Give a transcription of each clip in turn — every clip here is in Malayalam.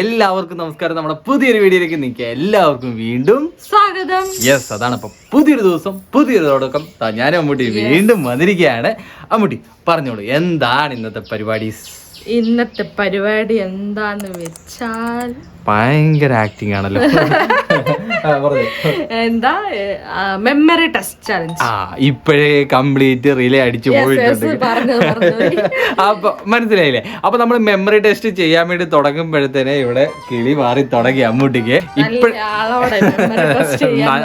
എല്ലാവർക്കും നമസ്കാരം. നമ്മുടെ പുതിയൊരു വീഡിയോയിലേക്ക് നിങ്ങൾക്ക് എല്ലാവർക്കും വീണ്ടും സ്വാഗതം. യെസ്, അതാണ് ഇപ്പൊ പുതിയൊരു ദിവസം പുതിയൊരു തുടക്കം. ഞാൻ അമ്മൂട്ടി വീണ്ടും വന്നിരിക്കുകയാണ്. അമ്മൂട്ടി പറഞ്ഞോളൂ, എന്താണ് ഇന്നത്തെ പരിപാടി? ഇന്നത്തെ പരിപാടി എന്താന്ന് വെച്ചാൽ ഭയങ്കര ആക്ടിങ് ആണല്ലോ. എന്താ മെമ്മറി ടെസ്റ്റ് ചാലഞ്ച്. ഇപ്പോഴേ കംപ്ലീറ്റ് റിലേ അടിച്ചു പോയിട്ടുണ്ട്. അപ്പൊ മനസ്സിലായില്ലേ? അപ്പൊ നമ്മൾ മെമ്മറി ടെസ്റ്റ് ചെയ്യാൻ വേണ്ടി തുടങ്ങുമ്പോഴത്തേനെ ഇവിടെ കിളി മാറി തുടങ്ങി അമ്മൂട്ടിക്ക്.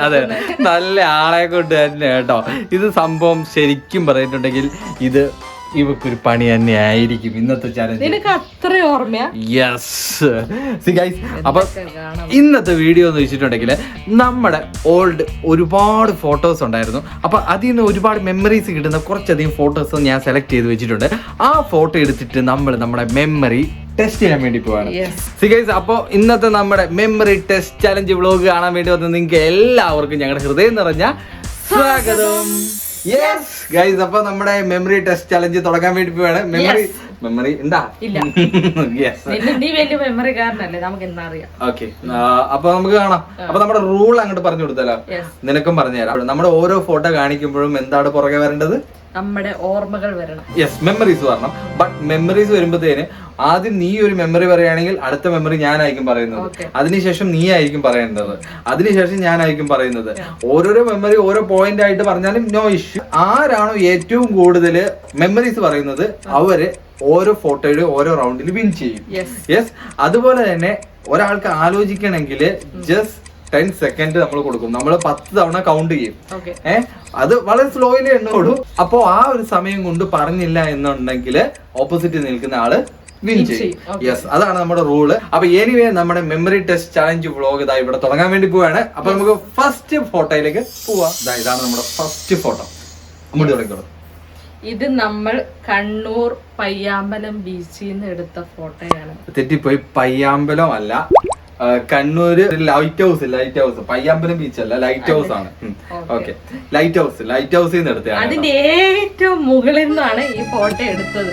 അതെ, നല്ല ആളെ കൊണ്ട് തന്നെ കേട്ടോ. ഇത് സംഭവം ശരിക്കും പറഞ്ഞിട്ടുണ്ടെങ്കിൽ ഇത് ഇവക്കൊരു പണി തന്നെ ആയിരിക്കും ഇന്നത്തെ ചാലഞ്ച്. അത്ര ഓർമ്മയാ? യെസ്. അപ്പൊ ഇന്നത്തെ വീഡിയോ എന്ന് വെച്ചിട്ടുണ്ടെങ്കിൽ നമ്മുടെ ഓൾഡ് ഒരുപാട് ഫോട്ടോസ് ഉണ്ടായിരുന്നു. അപ്പൊ അതിൽ നിന്ന് ഒരുപാട് മെമ്മറീസ് കിട്ടുന്ന കുറച്ചധികം ഫോട്ടോസ് ഞാൻ സെലക്ട് ചെയ്ത് വെച്ചിട്ടുണ്ട്. ആ ഫോട്ടോ എടുത്തിട്ട് നമ്മൾ നമ്മുടെ മെമ്മറി ടെസ്റ്റ് ചെയ്യാൻ വേണ്ടി പോവാണ്. അപ്പോൾ ഇന്നത്തെ നമ്മുടെ മെമ്മറി ടെസ്റ്റ് ചാലഞ്ച് വ്ളോഗ് കാണാൻ വേണ്ടി വന്ന നിങ്ങൾക്ക് എല്ലാവർക്കും ഞങ്ങളുടെ ഹൃദയം നിറഞ്ഞ സ്വാഗതം. യെസ് ഗൈസ്, അപ്പൊ നമ്മുടെ മെമ്മറി ടെസ്റ്റ് ചലഞ്ച് തുടങ്ങാൻ വേണ്ടി പോവാണ്. മെമ്മറി ഉണ്ടാ? ഓക്കെ, അപ്പൊ നമുക്ക് കാണാം. അപ്പൊ നമ്മുടെ റൂൾ അങ്ങോട്ട് പറഞ്ഞു കൊടുത്താലോ? നിനക്കും പറഞ്ഞുതരാം. നമ്മുടെ ഓരോ ഫോട്ടോ കാണിക്കുമ്പോഴും എന്താണ് പുറകെ വരേണ്ടത്? നമ്മുടെ ഓർമ്മകൾ വരണം. യെസ്, മെമ്മറീസ് വരണം. ബട്ട് മെമ്മറീസ് വരുമ്പോഴത്തേന് ആദ്യം നീ ഒരു മെമ്മറി പറയുകയാണെങ്കിൽ അടുത്ത മെമ്മറി ഞാനായിരിക്കും പറയുന്നത്. അതിനുശേഷം നീ ആയിരിക്കും പറയേണ്ടത്. അതിനുശേഷം ഞാനായിരിക്കും പറയുന്നത്. ഓരോരോ മെമ്മറി ഓരോ പോയിന്റ് ആയിട്ട് പറഞ്ഞാലും നോ ഇഷ്യൂ. ആരാണോ ഏറ്റവും കൂടുതൽ മെമ്മറീസ് പറയുന്നത് അവര് ഓരോ ഫോട്ടോയുടെ ഓരോ റൗണ്ടിൽ വിൻ ചെയ്യും. യെസ്, അതുപോലെ തന്നെ ഒരാൾക്ക് ആലോചിക്കണമെങ്കിൽ ജസ്റ്റ് 10 സെക്കൻഡ് നമ്മൾ കൊടുക്കും. നമ്മൾ 10 തവണ കൗണ്ട് ചെയ്യും. അത് വളരെ സ്ലോയിലേ എണ്ണോളൂ. അപ്പോ ആ ഒരു സമയം കൊണ്ട് പറഞ്ഞില്ല എന്നുണ്ടെങ്കിൽ ഓപ്പോസിറ്റ് നിൽക്കുന്ന ആള് വിൻ ചെയ്യും. യെസ്, അതാണ് നമ്മുടെ റൂള്. അപ്പൊ എനിവേ നമ്മുടെ മെമ്മറി ടെസ്റ്റ് ചാലഞ്ച് വ്ളോഗ് ഇതാ ഇവിടെ തുടങ്ങാൻ വേണ്ടി പോവാണ്. അപ്പൊ നമുക്ക് ഫസ്റ്റ് ഫോട്ടോയിലേക്ക് പോവാം. ഇതാണ് നമ്മുടെ ഫസ്റ്റ് ഫോട്ടോ. അങ്ങോട്ട് തുടങ്ങിക്കോളൂ. ഇത് നമ്മൾ കണ്ണൂർ പയ്യാമ്പലം ബീച്ചിൽ നിന്ന് എടുത്ത ഫോട്ടോയാണ്. തെറ്റിപ്പോയി, പയ്യാമ്പലം അല്ല, Kannur light house. Payyambalam beach അല്ല, ലൈറ്റ് ഹൗസ് ആണ്. ഓക്കെ, ലൈറ്റ് ഹൗസിൽ നിന്ന് എടുത്തതാണ്. അതിന്റെ ഏറ്റവും മുകളിൽ നിന്നാണ് ഈ ഫോട്ടോ എടുത്തത്.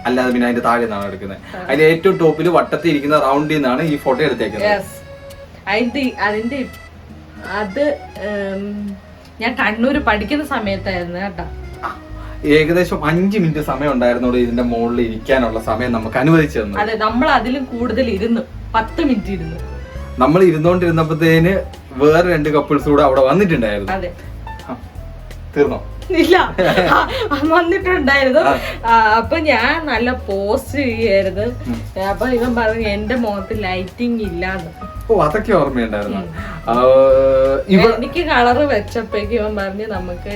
അല്ലാതെ പിന്നെ അതിന്റെ താഴെ നിന്നാണ് എടുക്കുന്നത്. അതിന്റെ ഏറ്റവും ടോപ്പിൽ വട്ടത്തിൽ ഇരിക്കുന്ന റൗണ്ടിൽ നിന്നാണ് ഈ ഫോട്ടോ എടുത്തേക്കുന്നത്. അതിന്റെ അത് ഞാൻ കണ്ണൂര് പഠിക്കുന്ന സമയത്തായിരുന്നു കേട്ടോ. ഏകദേശം 5 മിനിറ്റ് സമയം ഉണ്ടായിരുന്നോളൂ ഇതിന്റെ മുകളിൽ ഇരിക്കാനുള്ള സമയം നമുക്ക് അനുവദിച്ചു തന്നു. അതെ, നമ്മൾ അതിലും കൂടുതൽ ഇരുന്നു. 10 മിനിറ്റ് ഇരുന്നു. നമ്മൾ ഇരുന്നോണ്ടിരുന്നപ്പോഴത്തേന് വേറെ 2 കപ്പിൾസ് കൂടെ അവിടെ വന്നിട്ടുണ്ടായിരുന്നു. അതെ, തീർന്നോ? ഇല്ല, വന്നിട്ടുണ്ടായിരുന്നു. അപ്പൊ ഞാൻ നല്ല പോസ്റ്റ് ചെയ്യായിരുന്നു. അപ്പൊ ഇവൻ പറഞ്ഞു എന്റെ മുഖത്ത് ലൈറ്റിംഗ് ഇല്ലാന്ന്. ഓ, അതൊക്കെ ഓർമ്മയുണ്ടായിരുന്നു. എനിക്ക് കളറ് വെച്ചപ്പോഴേക്ക് ഇവൻ പറഞ്ഞു നമുക്ക്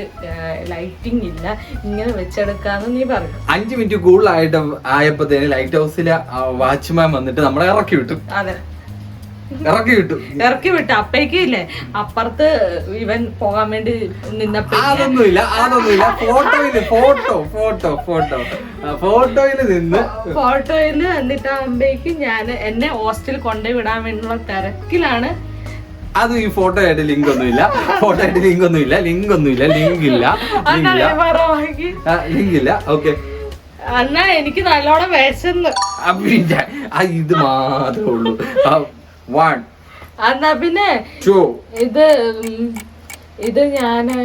ലൈറ്റിംഗ് ഇല്ല, ഇങ്ങനെ വെച്ചെടുക്കാന്ന് നീ പറഞ്ഞു. 5 മിനിറ്റ് കൂടുതലായിട്ട് ആയപ്പോഴത്തേന് ലൈറ്റ് ഹൗസിലെ വാച്ച്മാൻ വന്നിട്ട് നമ്മളെ ഇറക്കി വിട്ടു. അതെ, ഇറക്കി വിട്ടു. അപ്പേക്കും ഇല്ലേ, അപ്പുറത്ത് ഇവൻ പോകാൻ വേണ്ടി നിന്നപ്പോ അതൊന്നുമില്ല. ഫോട്ടോയില് എന്നിട്ടാകുമ്പേക്കും ഞാൻ എന്നെ ഹോസ്റ്റലിൽ കൊണ്ടുപോയി വിടാൻ വേണ്ടിയുള്ള തിരക്കിലാണ്. അത് ഈ ഫോട്ടോ ആയിട്ട് ലിങ്ക് ഒന്നുമില്ല. ഓക്കെ, എന്നാ എനിക്ക് നല്ലോണം വിശന്ന്. ഇത് മാത്രമേ ഉള്ളൂ. 1 എന്നാ പിന്നെ 2 ഇത് ഞാന്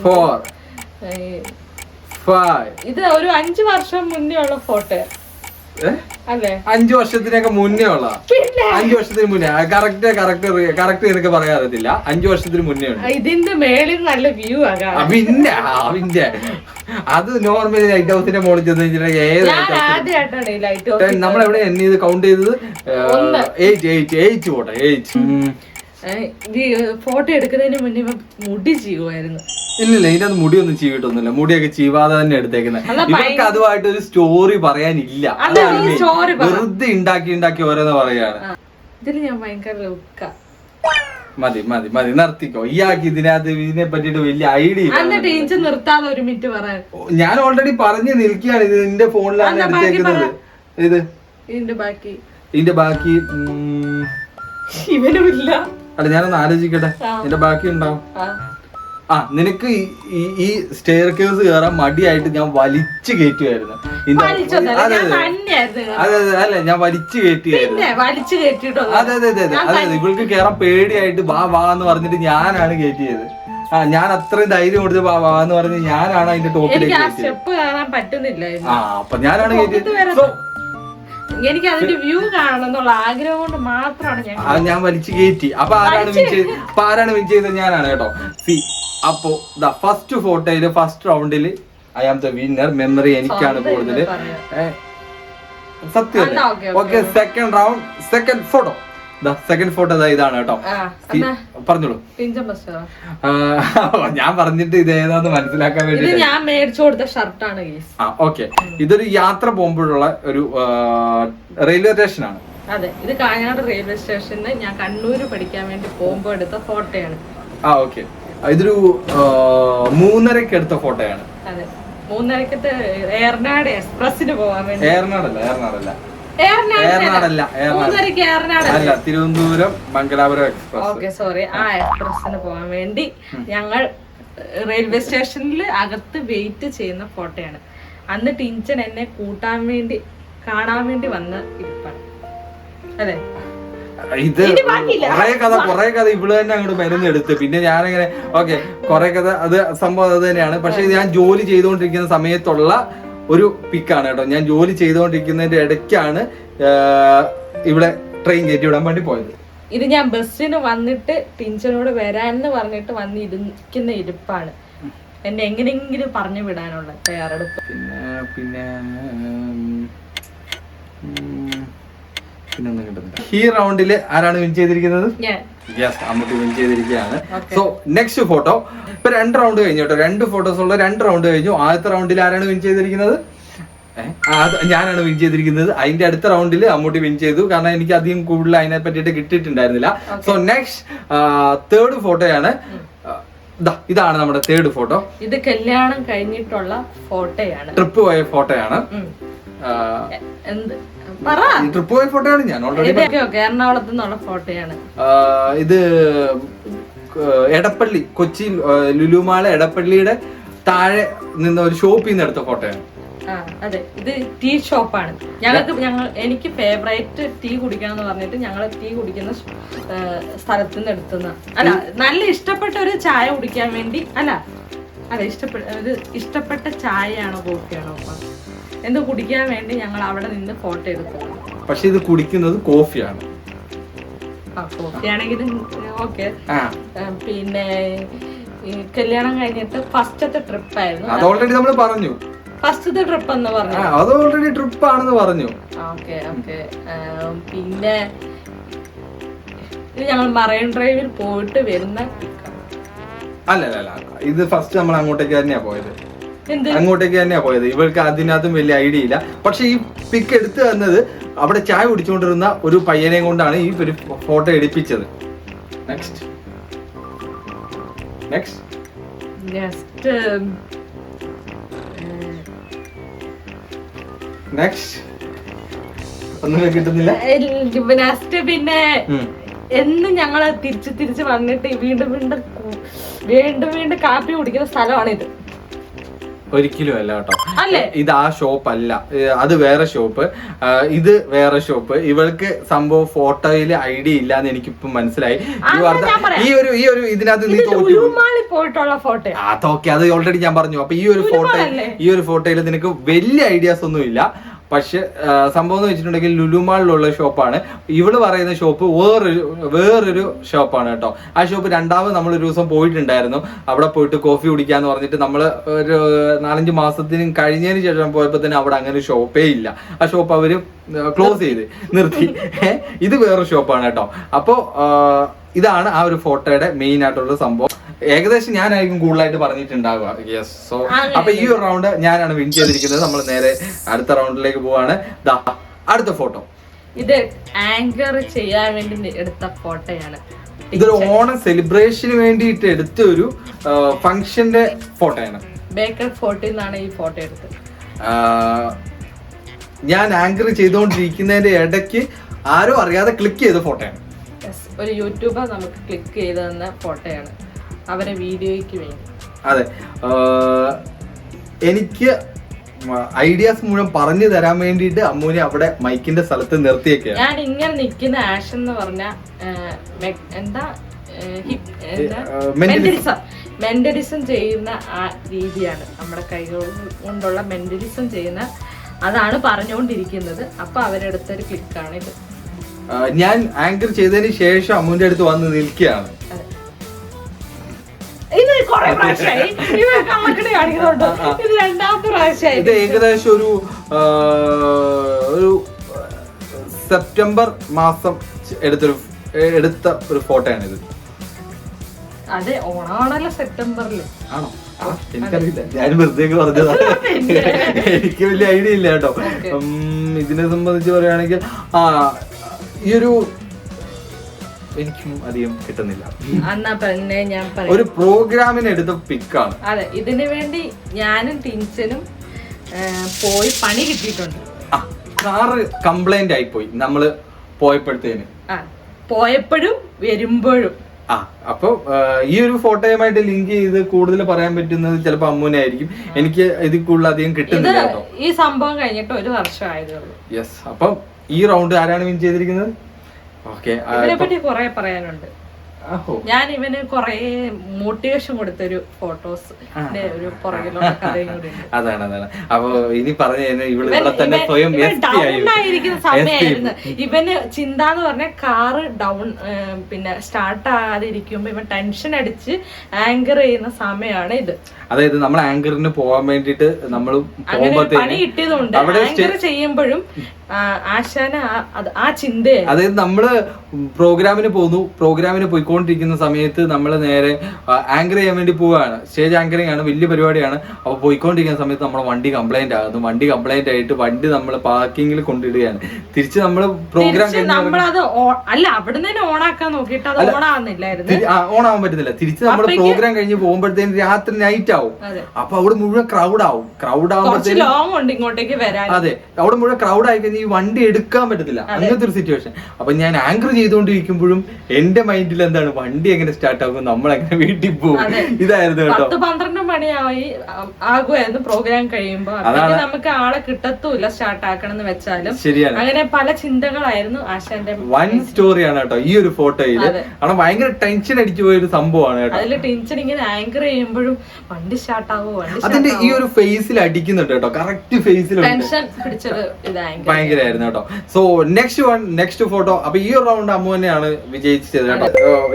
4 5 ഇത് ഒരു 5 വർഷം മുന്നേ ഉള്ള ഫോട്ടോ അല്ലേ? 5 വർഷത്തിനൊക്കെ മുന്നേ ഉള്ള 5 വർഷത്തിന് മുന്നേ. കറക്റ്റ് എനിക്ക് പറയാൻ അറിയത്തില്ല. 5 വർഷത്തിന് മുന്നേ ഉണ്ട്. ഇതിന്റെ മേളിൽ നല്ല വ്യൂ ആകാം. പിന്നെ അത് നോർമലി ലൈറ്റ് ഹൗസിന്റെ മുകളിൽ ചെന്ന് നമ്മളെവിടെ എന്നെ ഇത് കൗണ്ട് ചെയ്തത് 8 ഫോട്ടോ. 8 ഫോട്ടോ എടുക്കുന്നതിന് മുന്നേ മുടി ചെയ്യുമായിരുന്നു. ഇല്ലില്ല, ഇതിനകത്ത് മുടിയൊന്നും ചീവിട്ടൊന്നുമില്ല. മുടിയൊക്കെ ചീവാതെ തന്നെ എടുത്തേക്കുന്നത്. ഇവർക്ക് അതുമായിട്ട് ഒരു സ്റ്റോറി പറയാനില്ല. വെറുതെ ഉണ്ടാക്കി ഓരോന്ന് പറയാണ്. ഇതില് ഞാൻ ഭയങ്കര ലുക്ക. മതി നിർത്തിക്കോ. ഇയാൾക്ക് ഇതിനെ പറ്റിട്ട് വലിയ ഐഡിയ. നിർത്താതെ ഒരു മിനിറ്റ് പറയാൻ ഞാൻ ഓൾറെഡി പറഞ്ഞു നിൽക്കുകയാണ്. ഇത് നിന്റെ ഫോണിലാണ് എടുത്തേക്കുന്നത്. ഇതിന്റെ ബാക്കി ഇവനുമില്ല. അല്ല, ഞാനൊന്ന് ആലോചിക്കട്ടെ. ഇതിന്റെ ബാക്കി ഉണ്ടാവും. നിനക്ക് ഈ സ്റ്റെയർ കേസ് കയറാൻ മടിയായിട്ട് ഞാൻ വലിച്ചു കയറ്റുമായിരുന്നു. അതെ ഞാൻ വലിച്ചു കയറ്റിയായിരുന്നു. അതെ ഇവൾക്ക് കയറാൻ പേടിയായിട്ട് വാ എന്ന് പറഞ്ഞിട്ട് ഞാനാണ് കയറ്റിയത്. ഞാൻ അത്രയും ധൈര്യം കൊടുത്ത് വാ എന്ന് പറഞ്ഞ് ഞാനാണ് അതിന്റെ ടോപ്പിലേക്ക് അപ്പൊ ഞാനാണ് കയറ്റിയത്. എനിക്ക് അതിന്റെ വ്യൂ കാണണം എന്നുള്ള ആഗ്രഹം കൊണ്ട് മാത്രമാണ് ഞാൻ വലിച്ചു കയറ്റി. അപ്പൊ ആരാണ് വിൻ ചെയ്തത്? ഞാനാണ് കേട്ടോ. അപ്പോ ഫസ്റ്റ് ഫോട്ടോയില് ഫസ്റ്റ് റൗണ്ടില് I am the winner. Memory എനിക്കാണ് കൂടുതല്. സത്യം. ഓക്കെ, second round second photo. Second photo ഇതാണ് കേട്ടോ. പറഞ്ഞോളൂ. ഞാൻ പറഞ്ഞിട്ട് ഇത് ഏതാന്ന് മനസ്സിലാക്കാൻ വേണ്ടി ഞാൻ മേടിച്ചു കൊടുത്ത ഷർട്ടാണ്. ഓക്കെ, ഇതൊരു യാത്ര പോകുമ്പോഴുള്ള ഒരു റെയിൽവേ സ്റ്റേഷനാണ്. അതെ, ഇത് കാഞ്ഞങ്ങാട് റെയിൽവേ സ്റ്റേഷനിൽ ഞാൻ കണ്ണൂര് പഠിക്കാൻ വേണ്ടി പോകുമ്പോ എടുത്ത ഫോട്ടോയാണ്. ഓക്കെ, ഇതൊരു 3:30 എടുത്ത ഫോട്ടോയാണ്. അതെ, 3:30 ഏറനാട് എക്സ്പ്രസിന് പോകാൻ വേണ്ടി. ഏറനാടല്ല Thiruvananthapuram Mangalapuram express. Okay, sorry. ആ എക്സ്പ്രസിന് പോകാൻ വേണ്ടി ഞങ്ങൾ റെയിൽവേ സ്റ്റേഷനിൽ അകത്ത് വെയിറ്റ് ചെയ്യുന്ന ഫോട്ടോയാണ്. അന്ന് ടിഞ്ചൻ എന്നെ കാണാൻ വേണ്ടി വന്ന ഇരിപ്പാണ്. അതെ, ഇത് കൊറേ കഥ ഇവള് തന്നെ അങ്ങോട്ട് മരുന്നെടുത്ത്. പിന്നെ ഞാനങ്ങനെ ഓക്കെ കൊറേ കഥ അത് സംഭവം അത് തന്നെയാണ്. പക്ഷെ ഞാൻ ജോലി ചെയ്തുകൊണ്ടിരിക്കുന്ന സമയത്തുള്ള ഒരു പിക്കാണ് കേട്ടോ. ഞാൻ ജോലി ചെയ്തുകൊണ്ടിരിക്കുന്നതിന്റെ ഇടയ്ക്കാണ് ഇവിടെ ട്രെയിൻ കയറ്റി വിടാൻ വേണ്ടി പോയത്. ഇത് ഞാൻ ബസ്സിന് വന്നിട്ട് ടിഞ്ചനോട് വരാന്ന് പറഞ്ഞിട്ട് വന്നിരിക്കുന്ന ഇരിപ്പാണ്. എന്നെ എങ്ങനെയെങ്കിലും പറഞ്ഞു വിടാനുള്ള തയ്യാറെടുപ്പ്. പിന്നെ ഈ റൗണ്ടില് ആരാണ് വിൻ ചെയ്തിരിക്കുന്നത്? അമ്മൂട്ടി വിൻ ചെയ്തിരിക്കുകയാണ്. So next photo. ഇപ്പൊ 2 റൗണ്ട് കഴിഞ്ഞു കേട്ടോ. 2 ഫോട്ടോസ് ഉള്ള 2 റൗണ്ട് കഴിഞ്ഞു. ആദ്യത്തെ റൗണ്ടിൽ ആരാണ് വിൻ ചെയ്തിരിക്കുന്നത്? ഞാനാണ് വിൻ ചെയ്തിരിക്കുന്നത്. അതിന്റെ അടുത്ത റൗണ്ടിൽ അമ്മൂട്ടി വിൻ ചെയ്തു. കാരണം എനിക്ക് അധികം കൂടുതൽ അതിനെ പറ്റിയിട്ട് കിട്ടിയിട്ടുണ്ടായിരുന്നില്ല. സോ നെക്സ്റ്റ് തേർഡ് ഫോട്ടോയാണ്. ഇതാണ് നമ്മുടെ തേർഡ് ഫോട്ടോ. ഇത് കല്യാണം കഴിഞ്ഞിട്ടുള്ള ഫോട്ടോയാണ്. ട്രിപ്പ് പോയ ഫോട്ടോയാണ്. ട്രിപ്പ് പോയ ഫോട്ടോയാണ്. ഞാൻ ഓൾറെഡി എറണാകുളത്ത് നിന്നുള്ള ഫോട്ടോയാണ്. ഇത് എടപ്പള്ളി, കൊച്ചി ലുലുമാള് എടപ്പള്ളിയുടെ താഴെ നിന്ന് ഒരു ഷോപ്പിൽ നിന്ന് എടുത്ത ഫോട്ടോയാണ്. അതെ, ഇത് ടീ ഷോപ്പാണ്. എനിക്ക് ഫേവറേറ്റ് ടീ കുടിക്കണം എന്ന് പറഞ്ഞിട്ട് ഞങ്ങൾ ടീ കുടിക്കുന്ന സ്ഥലത്ത് നിന്ന് എടുത്തുന്ന. അല്ല, നല്ല ഇഷ്ടപ്പെട്ട ഒരു ചായ കുടിക്കാൻ വേണ്ടി. അല്ല, ഇഷ്ടപ്പെട്ട ചായയാണോ കോഫിയാണോ എന്ത് കുടിക്കാൻ വേണ്ടി ഞങ്ങൾ അവിടെ നിന്ന് ഫോട്ടോ എടുത്തു. പക്ഷെ ഇത് കുടിക്കുന്നത് കോഫിയാണ്. കോഫിയാണെങ്കിൽ ഓക്കെ. പിന്നെ കല്യാണം കഴിഞ്ഞിട്ട് ഫസ്റ്റത്തെ ട്രിപ്പ് ആയിരുന്നു. അത് ഓൾറെഡി നമ്മൾ പറഞ്ഞു. ഫസ്റ്റത്തെ ട്രിപ്പ് എന്ന് പറഞ്ഞു. അത് ഓൾറെഡി ട്രിപ്പ് ആണെന്ന് പറഞ്ഞു. ഓക്കെ. പിന്നെ ഇത് ഞങ്ങൾ മറൈൻ ഡ്രൈവിൽ പോയിട്ട് വരുന്ന. അല്ല, ഇത് ഫസ്റ്റ് നമ്മൾ അങ്ങോട്ടേക്ക് തന്നെയാ പോയത്. ഇവൾക്ക് അതിനകത്തും വലിയ ഐഡിയ ഇല്ല. പക്ഷെ ഈ പിക്ക് എടുത്തു തന്നത് അവിടെ ചായ കുടിച്ചുകൊണ്ടിരുന്ന ഒരു പയ്യനെ കൊണ്ടാണ് ഈ ഒരു ഫോട്ടോ എടുപ്പിച്ചത്. നെക്സ്റ്റ് ഒന്നും കിട്ടുന്നില്ല. പിന്നെ എന്നും ഞങ്ങള് തിരിച്ച് വന്നിട്ട് വീണ്ടും കാപ്പി കുടിക്കുന്ന സ്ഥലമാണിത്. ഒരിക്കലും അല്ല കേട്ടോ. ഇത് ആ ഷോപ്പ് അല്ല, അത് വേറെ ഷോപ്പ്, ഇത് വേറെ ഷോപ്പ്. ഇവൾക്ക് സംഭവം ഫോട്ടോയില് ഐഡിയ ഇല്ലാന്ന് എനിക്കിപ്പം മനസ്സിലായി. ഈ ഒരു ഇതിനകത്ത് നീ അതൊക്കെ അത് ഓൾറെഡി ഞാൻ പറഞ്ഞു. അപ്പൊ ഈ ഒരു ഫോട്ടോയിൽ നിനക്ക് വലിയ ഐഡിയാസ് ഒന്നും ഇല്ല. പക്ഷെ സംഭവം എന്ന് വെച്ചിട്ടുണ്ടെങ്കിൽ ലുലുമാളിലുള്ള ഷോപ്പാണ്. ഇവള് പറയുന്ന ഷോപ്പ് വേറൊരു ഷോപ്പാണ് കേട്ടോ. ആ ഷോപ്പ് രണ്ടാമത് നമ്മൾ ഒരു ദിവസം പോയിട്ടുണ്ടായിരുന്നു. അവിടെ പോയിട്ട് കോഫി കുടിക്കാന്ന് പറഞ്ഞിട്ട് നമ്മൾ ഒരു 4-5 മാസത്തിന് കഴിഞ്ഞതിന് ശേഷം പോയപ്പോ തന്നെ അവിടെ അങ്ങനെ ഷോപ്പേ ഇല്ല. ആ ഷോപ്പ് അവര് ക്ലോസ് ചെയ്ത് നിർത്തി. ഇത് വേറൊരു ഷോപ്പാണ് കേട്ടോ. അപ്പോ ഇതാണ് ആ ഒരു ഫോട്ടോയുടെ മെയിൻ ആയിട്ടുള്ള സംഭവം. ഏകദേശം ഞാനായിരിക്കും കൂടുതലായിട്ട് പറഞ്ഞിട്ടുണ്ടാവുക. യെസ്. സോ അപ്പൊ ഈ ഒരു റൗണ്ട് ഞാനാണ് വിൻ ചെയ്തിരിക്കുന്നത്. നമ്മൾ നേരെ അടുത്ത റൗണ്ടിലേക്ക് പോവാണ്. അടുത്ത ഫോട്ടോ ഇത് ആങ്കർ ചെയ്യാൻ വേണ്ടി എടുത്ത ഫോട്ടോയാണ്. ഇതൊരു ഓണം സെലിബ്രേഷന് വേണ്ടിയിട്ട് എടുത്ത ഒരു ഫംഗ്ഷന്റെ ഫോട്ടോയാണ്. ബേക്കർ ഫോർട്ടിൽ നിന്നാണ് ഈ ഫോട്ടോ എടുത്തത്. ഞാൻ ആങ്കർ ചെയ്തുകൊണ്ടിരിക്കുന്നതിന്റെ ഇടയ്ക്ക് ആരോ അറിയാതെ ക്ലിക്ക് ചെയ്ത ഫോട്ടോയാണ്. ഒരു യൂട്യൂബർ നമുക്ക് ക്ലിക്ക് ചെയ്ത് തന്ന ഫോട്ടോയാണ് അവരെ വീഡിയോയ്ക്ക് വേണ്ടി. അതെ, എനിക്ക് ഐഡിയാസ് മുഴുവൻ പറഞ്ഞു തരാൻ വേണ്ടിയിട്ട് അമ്മൂനെ അവിടെ മൈക്കിന്റെ സ്ഥലത്ത് നിർത്തിയൊക്കെയാണ്. ഞാൻ ഇങ്ങനെ നിൽക്കുന്ന ആഷൻ എന്ന് പറഞ്ഞ എന്താ മെന്റലിസം ചെയ്യുന്ന ആ രീതിയാണ്, നമ്മുടെ കൈകൾ കൊണ്ടുള്ള മെന്റലിസം ചെയ്യുന്ന അതാണ് പറഞ്ഞുകൊണ്ടിരിക്കുന്നത്. അപ്പൊ അവരെടുത്തൊരു ക്ലിക്കാണ് ഇത്. ഞാൻ ആങ്കർ ചെയ്തതിന് ശേഷം അമ്മൂന്റെ അടുത്ത് വന്ന് നിൽക്കുകയാണ്. ഇത് രണ്ടാമത്തെ പ്രാവശ്യമായി. ഇത് ഏകദേശം ഒരു സെപ്റ്റംബർ മാസം എടുത്ത ഒരു ഫോട്ടോയാണ് ഇത്. അതെ, ഓണാണല്ലോ സെപ്റ്റംബറിൽ. ആണോ? എനിക്കറിയില്ല, ഞാൻ വെറുതെ പറഞ്ഞതാണ്. എനിക്ക് വലിയ ഐഡിയ ഇല്ല കേട്ടോ. ഇതിനെ സംബന്ധിച്ച് പറയുകയാണെങ്കിൽ ഈ ഒരു എനിക്കും അധികം കിട്ടുന്നില്ല. ഒരു പ്രോഗ്രാമിന് എടുത്ത പിക്കാണ്. അതെ, ഇതിനു വേണ്ടി ഞാനും ടിൻസനും പോയി പണി കിട്ടിയിട്ടുണ്ട്. കാറ് കംപ്ലൈന്റ് ആയിപ്പോയി നമ്മള് പോയപ്പോഴത്തേന്, പോയപ്പോഴും വരുമ്പോഴും. അപ്പൊ ഈ ഒരു ഫോട്ടോയുമായിട്ട് ലിങ്ക് ചെയ്ത് കൂടുതൽ പറയാൻ പറ്റുന്നത് ചിലപ്പോ അമ്മൂനെ ആയിരിക്കും. എനിക്ക് ഇതിൽ കൂടുതൽ അധികം കിട്ടുന്നില്ല കേട്ടോ. ഈ സംഭവം കഴിഞ്ഞിട്ട് 1 വർഷം ആയതേ ഉള്ളൂ. യെസ്. അപ്പം ഈ റൗണ്ട് ആരാണ് വിൻ ചെയ്തിരിക്കുന്നത്? ഇതിനെ പറ്റി കുറെ പറയാനുണ്ട്. ഞാൻ ഇവന് കൊറേ മോട്ടിവേഷൻ കൊടുത്തൊരു ഫോട്ടോസ് ഒരു പുറകിലുള്ള കഥയും കൂടി. അതാണ്. അപ്പൊ ഇനി പറഞ്ഞു ഇവിടെ തന്നെ സ്വയം ഡൗൺ ആയിരിക്കുന്ന സമയമായിരുന്നു. ഇവന് ചിന്ത എന്ന് പറഞ്ഞ കാറ് ഡൗൺ പിന്നെ സ്റ്റാർട്ട് ആകാതിരിക്കുമ്പോ ഇവൻ ടെൻഷൻ അടിച്ച് ആങ്കർ ചെയ്യുന്ന സമയമാണ് ഇത്. അതായത് നമ്മൾ ആങ്കറിന് പോകാൻ വേണ്ടിട്ട് നമ്മൾ പണി കിട്ടിയതുകൊണ്ട് ആങ്കർ ചെയ്യുമ്പോഴും ആശാന ആ ചിന്തയാണ്. അതായത് നമ്മള് പ്രോഗ്രാമിന് പോയിക്കൊണ്ടിരിക്കുന്ന സമയത്ത് നമ്മൾ നേരെ ആങ്കർ ചെയ്യാൻ വേണ്ടി പോവുകയാണ്. സ്റ്റേജ് ആങ്കറിംഗ് ആണ്, വലിയ പരിപാടിയാണ്. അപ്പൊ പോയിക്കൊണ്ടിരിക്കുന്ന സമയത്ത് നമ്മുടെ വണ്ടി കംപ്ലൈന്റ് ആകുന്നു. വണ്ടി കംപ്ലൈന്റ് ആയിട്ട് വണ്ടി നമ്മൾ പാർക്കിങ്ങിൽ കൊണ്ടിടുകയാണ്. തിരിച്ച് നമ്മള് പ്രോഗ്രാം നമ്മളത് അല്ല അവിടെ തന്നെ ഓണാക്കാൻ നോക്കിയിട്ട് അത് ഓണാവുന്നില്ലായിരുന്നു. ഓണാവാൻ പറ്റുന്നില്ല. തിരിച്ച് നമ്മൾ പ്രോഗ്രാം കഴിഞ്ഞ് പോകുമ്പോഴത്തേന് രാത്രി നൈറ്റ് ആവും. അപ്പൊ അവിടെ മുഴുവൻ ക്രൗഡ് ആവും. ക്രൗഡ് ആവുമ്പോഴത്തേക്കും ഇങ്ങോട്ടേക്ക് വരാൻ, അതെ, അവിടെ മുഴുവൻ ക്രൗഡ് ആയി കഴിഞ്ഞാൽ ഈ വണ്ടി എടുക്കാൻ പറ്റത്തില്ല. അങ്ങനത്തെ ഒരു സിറ്റുവേഷൻ. അപ്പൊ ഞാൻ ആങ്കർ ചെയ്തുകൊണ്ടിരിക്കുമ്പോഴും എന്റെ മൈൻഡിൽ എന്താണ്, വണ്ടി എങ്ങനെ സ്റ്റാർട്ട് ആകും, നമ്മൾ എങ്ങനെ വീട്ടിൽ പോകും, ഇതായിരുന്നു കേട്ടോ. 10-12 മണിയായി ആകുമായിരുന്നു പ്രോഗ്രാം കഴിയുമ്പോ. നമുക്ക് ആളെ കിട്ടത്തൂല്ല സ്റ്റാർട്ട് ആക്കണം എന്ന് വെച്ചാലും. ശരിയാണ്. അങ്ങനെ പല ചിന്തകളായിരുന്നു ആശാന്റെ. വൺ സ്റ്റോറിയാണ് കേട്ടോ ഈ ഒരു ഫോട്ടോയില്. കാരണം ഭയങ്കര ടെൻഷൻ അടിച്ചു പോയ ഒരു സംഭവമാണ് കേട്ടോ. അതില് ടെൻഷൻ ഇങ്ങനെ ആങ്കർ ചെയ്യുമ്പോഴും വണ്ടി സ്റ്റാർട്ട് ആവോ, അതിന്റെ ഈ ഒരു ഫേസിൽ അടിക്കുന്നുണ്ട് കേട്ടോ. കറക്റ്റ് ഫേസിൽ ടെൻഷൻ പിടിച്ചത് ഭയങ്കരമായിരുന്നു കേട്ടോ. So next photo. അപ്പൊ ഈ ഒരു റൗണ്ട് അമ്മു തന്നെയാണ് വിജയിച്ചത് കേട്ടോ.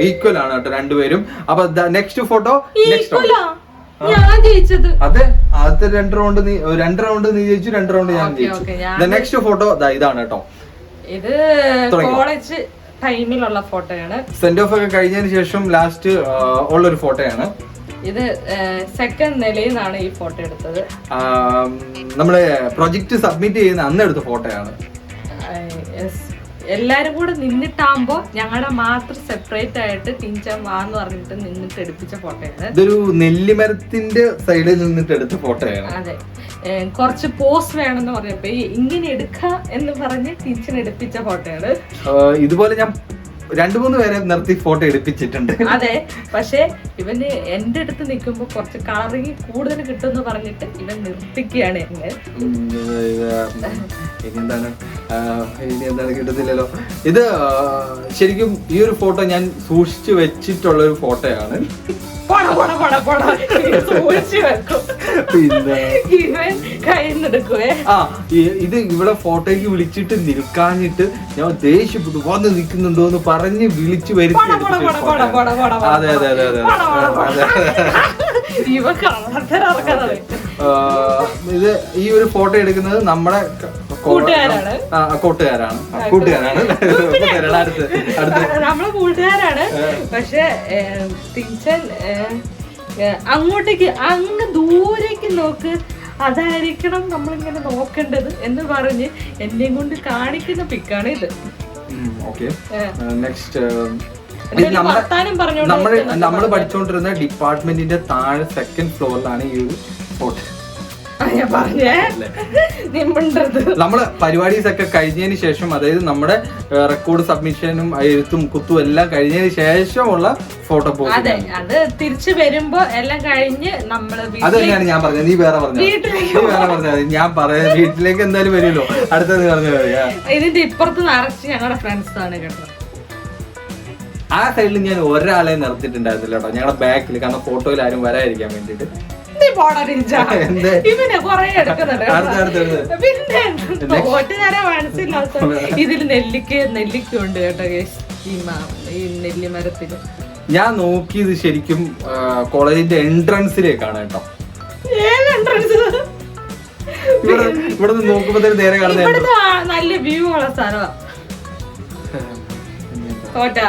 ഈക്വൽ ആണ് കേട്ടോ രണ്ടുപേരും. അപ്പൊ നെക്സ്റ്റ് ഫോട്ടോ ഞാൻ ജയിച്ചത്. അതെ, ആദ്യത്തെ 2 റൗണ്ട് നീ ജയിച്ചു, 2 റൗണ്ട് ഞാൻ ജയിച്ചു. നെക്സ്റ്റ് ഫോട്ടോ ഇതാണ് കേട്ടോ. ഇത് കോളേജ് ടൈമിലുള്ള ഫോട്ടോയാണ്. സെന്റ് ഓഫ് ഒക്കെ കഴിഞ്ഞതിന് ശേഷം ലാസ്റ്റ് ഉള്ളൊരു ഫോട്ടോയാണ് ഇത്. സെക്കൻഡ് നിലയിൽ നിന്നാണ് ഈ ഫോട്ടോ എടുത്തത്. നമ്മള് പ്രൊജക്ട് സബ്മിറ്റ് ചെയ്യുന്ന അന്ന് എടുത്ത ഫോട്ടോയാണ്. എല്ലാരും കൂടെ നിന്നിട്ടാകുമ്പോ ഞങ്ങളുടെ മാത്രം സെപ്പറേറ്റ് ആയിട്ട് ടീച്ചർ വാന്ന് പറഞ്ഞിട്ട് നിന്നിട്ട് എടുപ്പിച്ച ഫോട്ടോയാണ്. ഇതൊരു നെല്ലിമരത്തിന്റെ സൈഡിൽ നിന്നിട്ട് എടുത്ത ഫോട്ടോയാണ്. അതെ, കുറച്ച് പോസ് വേണമെന്ന് പറഞ്ഞപ്പോ ഇങ്ങനെ എടുക്ക എന്ന് പറഞ്ഞ് ടീച്ചർ എടുപ്പിച്ച ഫോട്ടോയാണ്. ഇതുപോലെ ഞാൻ 2-3 പേരെ നിർത്തി ഫോട്ടോ എടുപ്പിച്ചിട്ടുണ്ട്. അതെ, പക്ഷെ ഇവന് എന്റെ അടുത്ത് നിൽക്കുമ്പോ കുറച്ച് കളറിങ് കൂടുതൽ കിട്ടുമെന്ന് പറഞ്ഞിട്ട് ഇവൻ നിർത്തിക്കുകയാണ് എന്നെ. ഇനി എന്താണ് കിട്ടുന്നില്ലല്ലോ. ഇത് ശരിക്കും ഈ ഒരു ഫോട്ടോ ഞാൻ സൂക്ഷിച്ചു വെച്ചിട്ടുള്ള ഒരു ഫോട്ടോയാണ്. ഇത് ഇവിടെ ഫോട്ടോയ്ക്ക് വിളിച്ചിട്ട് നിൽക്കാഞ്ഞിട്ട് ഞാൻ ദേഷ്യപ്പെട്ടു, വന്ന് നിൽക്കുന്നുണ്ടോ എന്ന് പറഞ്ഞ് വിളിച്ചു വരുത്തി. അതെ അതെ അതെ അതെ. ഇത് ഈ ഒരു ഫോട്ടോ എടുക്കുന്നത് നമ്മുടെ കൂട്ടുകാരാണ്. നമ്മളെ കൂട്ടുകാരാണ്. പക്ഷെ ടീച്ചർ അങ്ങോട്ടേക്ക് അങ്ങ് ദൂരേക്ക് നോക്ക്, അതായിരിക്കണം നമ്മളിങ്ങനെ നോക്കേണ്ടത് എന്ന് പറഞ്ഞ് എന്നെയും കൊണ്ട് കാണിക്കുന്ന പിക്കാണ് ഇത്. നമ്മള് പഠിച്ചുകൊണ്ടിരുന്ന ഡിപ്പാർട്ട്മെന്റിന്റെ താഴെ 2nd ഫ്ലോറിലാണ് ഈ ഒരു ഫോട്ടോ. ഞാൻ പറഞ്ഞേ നിമ്മണ്ടത്. നമ്മള് പരിപാടീസ് ഒക്കെ കഴിഞ്ഞതിന് ശേഷം, അതായത് നമ്മുടെ റെക്കോർഡ് സബ്മിഷനും എഴുത്തും കുത്തും എല്ലാം കഴിഞ്ഞതിന് ശേഷമുള്ള ഫോട്ടോ പോസ്റ്റ്. അതെ, അത് തിരിച്ചു വരുമ്പോ എല്ലാം കഴിഞ്ഞ് നമ്മള് അത് തന്നെയാണ് ഞാൻ പറഞ്ഞത്. നീ വേറെ പറഞ്ഞത്, ഞാൻ പറയാം. വീട്ടിലേക്ക് എന്തായാലും വരുമല്ലോ, അടുത്തത് പറഞ്ഞു. ഇതിന്റെ ഇപ്പുറത്ത് നിറച്ച് ഞങ്ങളുടെ ഫ്രണ്ട്സ് ആണ് കേട്ടോ. ആ സൈഡിൽ ഞാൻ ഒരാളെ നിർത്തിയിട്ടുണ്ടായിരുന്നില്ല കേട്ടോ, ഞങ്ങളുടെ ബാക്കിൽ. കാരണം ഫോട്ടോയിൽ ആരും വരാതിരിക്കാൻ വേണ്ടിട്ട്. ഇവനെ കൊറേ എടുക്കുന്നുണ്ട്. പിന്നെ മനസ്സിലാത്ത ഇതിൽ നെല്ലിക്ക ഉണ്ട് കേട്ടോ ഈ നെല്ലിമരത്തില്. ഞാൻ നോക്കിയത് ശരിക്കും കോളേജിന്റെ എൻട്രൻസിലേക്കാണ് കേട്ടോ. ഇവിടെ നിന്ന് നോക്കുമ്പോ നേരെ കാണുന്നത് നല്ല വ്യൂ ഉള്ള സ്ഥലമാ കോട്ടാ.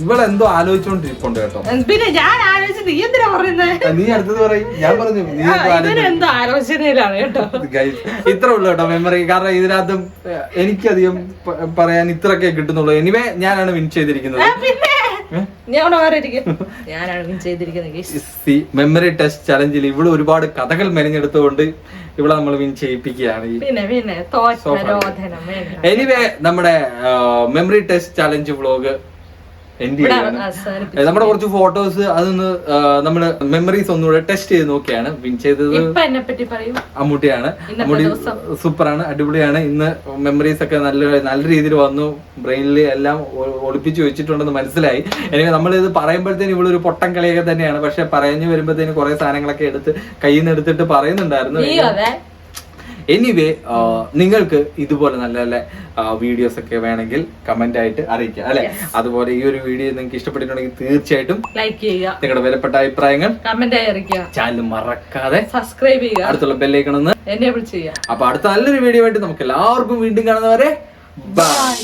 ഇവളെന്തോ ആലോചിച്ചോണ്ടിരിപ്പുണ്ട് കേട്ടോ. പിന്നെ ഞാൻ ആലോചിച്ച് നീ എന്തിനാ പറയുന്നത്? നീ അടുത്തത് പറയും, ഞാൻ പറഞ്ഞു. എന്തോ ആലോചനയിലാണ് കേട്ടോ. ഇത്ര ഉള്ളു കേട്ടോ മെമ്മറി. കാരണം ഇതിനകത്തും എനിക്കധികം പറയാൻ ഇത്രയൊക്കെ കിട്ടുന്നുള്ളൂ. എനിവേ ഞാനാണ് വിൻ ചെയ്തിരിക്കുന്നത്. ഞാനാണ് വിൻ ചെയ്തിരിക്കുന്നത്. മെമ്മറി ടെസ്റ്റ് ചലഞ്ചിൽ ഇവള് ഒരുപാട് കഥകൾ മെനഞ്ഞെടുത്തുകൊണ്ട് ഇവിടെ നമ്മൾ വിൻ ചെയ്യിപ്പിക്കുകയാണ്. എനിവേ നമ്മുടെ memory test challenge vlog end ചെയ്യാണ്. നമ്മുടെ കുറച്ച് ഫോട്ടോസ് അതൊന്ന് നമ്മള് മെമ്മറീസ് ഒന്നുകൂടെ ടെസ്റ്റ് ചെയ്ത് നോക്കിയാണ്. വിൻ ചെയ്തത് അമ്മൂട്ടിയാണ്. അമ്മൂട്ടി സൂപ്പറാണ്, അടിപൊളിയാണ്. ഇന്ന് മെമ്മറീസ് ഒക്കെ നല്ല രീതിയിൽ വന്നു. ബ്രെയിനിൽ എല്ലാം ഒളിപ്പിച്ച് വെച്ചിട്ടുണ്ടെന്ന് മനസ്സിലായി. എനിക്ക് നമ്മളിത് പറയുമ്പോഴത്തേന് ഇവിടെ ഒരു പൊട്ടൻ കളിയൊക്കെ തന്നെയാണ്. പക്ഷെ പറഞ്ഞു വരുമ്പോഴത്തേന് കുറെ സാധനങ്ങളൊക്കെ എടുത്ത് കയ്യിൽ നിന്ന് എടുത്തിട്ട് പറയുന്നുണ്ടായിരുന്നു. എനിവേ നിങ്ങൾക്ക് ഇതുപോലെ നല്ല നല്ല വീഡിയോസ് ഒക്കെ വേണമെങ്കിൽ കമന്റ് ആയിട്ട് അറിയിക്കുക അല്ലെ. അതുപോലെ ഈ ഒരു വീഡിയോ നിങ്ങൾക്ക് ഇഷ്ടപ്പെട്ടിട്ടുണ്ടെങ്കിൽ തീർച്ചയായിട്ടും ലൈക്ക് ചെയ്യുക. നിങ്ങളുടെ വിലപ്പെട്ട അഭിപ്രായങ്ങൾ കമന്റ് ആയി അറിയിക്കുക. ചാനൽ മറക്കാതെ സബ്സ്ക്രൈബ് ചെയ്യുക. അടുത്തുള്ള ബെല്ലൈക്കൺ ഒന്ന് എനേബിൾ ചെയ്യുക. അപ്പൊ അടുത്ത നല്ലൊരു വീഡിയോ ആയിട്ട് നമുക്ക് എല്ലാവർക്കും വീണ്ടും കാണുന്നവരെ ബൈ.